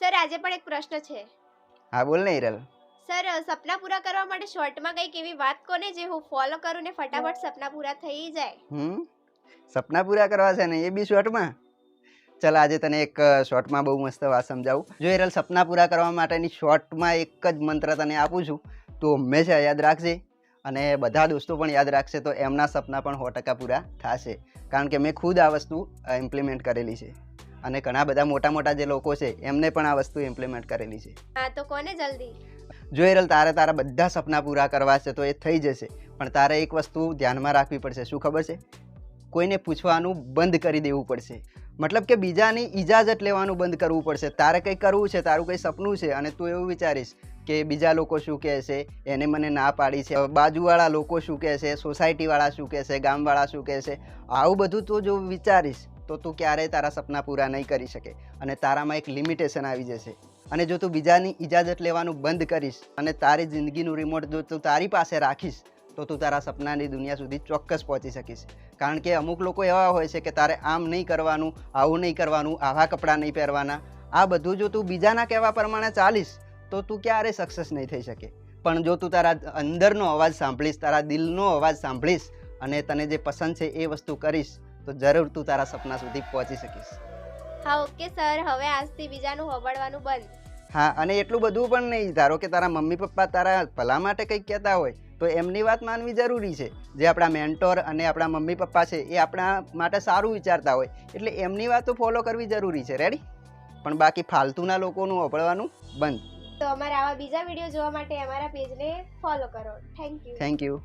Sir આજે પણ એક પ્રશ્ન છે. હા બોલ ને હિરલ. સર સપના પૂરા કરવા માટે શોર્ટમાં કંઈક એવી વાત કોને જે હું ફોલો કરું ને ફટાફટ સપના પૂરા થઈ જાય. સપના પૂરા કરવા છે ને એ બી શોર્ટમાં. ચાલ આજે તને એક શોર્ટમાં બહુ મસ્ત વાત સમજાવું. જો હિરલ સપના પૂરા કરવા માટેની શોર્ટમાં એક જ મંત્ર તને આપું છું, તો હંમેશા યાદ રાખજે અને બધા દોસ્તો પણ યાદ રાખશે તો એમના સપના પણ 100% પૂરા થશે. કારણ કે મેં ખુદ આ વસ્તુ ઇમ્પ્લિમેન્ટ કરેલી છે અને ઘણા બધા મોટા મોટા જે લોકો છે એમને પણ આ વસ્તુ ઇમ્પ્લિમેન્ટ કરેલી છે. હા તો કોને જલ્દી. જો હિરલ તારા બધા સપના પૂરા કરવા છે તો એ થઈ જશે, પણ તારે એક વસ્તુ ધ્યાનમાં રાખવી પડશે. શું ખબર છે? કોઈને પૂછવાનું બંધ કરી દેવું પડશે. મતલબ કે બીજાની ઇજાજત લેવાનું બંધ કરવું પડશે. તારે કંઈ કરવું છે, તારું કંઈ સપનું છે અને તું એવું વિચારીશ કે બીજા લોકો શું કહેશે, એને મને ના પાડી છે, બાજુવાળા લોકો શું કહેશે, સોસાયટીવાળા શું કહેશે, ગામવાળા શું કહેશે, આવું બધું તું જો વિચારીશ તો તું ક્યારેય તારા સપના પૂરા નહીં કરી શકે અને તારામાં એક લિમિટેશન આવી જશે. અને જો તું બીજાની ઇજાજત લેવાનું બંધ કરીશ અને તારી જિંદગીનું રિમોટ જો તું તારી પાસે રાખીશ તો તું તારા સપનાની દુનિયા સુધી ચોક્કસ પહોંચી શકીશ. કારણ કે અમુક લોકો એવા હોય છે કે તારે આમ નહીં કરવાનું, આવું નહીં કરવાનું, આવા કપડાં નહીં પહેરવાના. આ બધું જો તું બીજાના કહેવા પ્રમાણે ચાલીશ તો તું ક્યારેય સક્સેસ નહીં થઈ શકે. પણ જો તું તારા અંદરનો અવાજ સાંભળીશ, તારા દિલનો અવાજ સાંભળીશ અને તને જે પસંદ છે એ વસ્તુ કરીશ તો જરૂર તું તારા સપના સુધી પહોંચી શકીશ. હા ઓકે સર, હવે આજથી બીજાનું હોબળવાનું બંધ. હા, અને એટલું બધું પણ નહીં. ધારો કે તારા મમ્મી પપ્પા તારા ભલા માટે કંઈક કહેતા હોય તો એમની વાત માનવી જરૂરી છે. જે આપણા મેન્ટોર અને આપણા મમ્મી પપ્પા છે એ આપણા માટે સારું વિચારતા હોય એટલે એમની વાતો ફોલો કરવી જરૂરી છે. રેડી? પણ બાકી ફાલતુના લોકોનું હોબળવાનું બંધ. તો અમારા આવા બીજા વિડીયો જોવા માટે અમારા પેજને ફોલો કરો. Thank you. Thank you.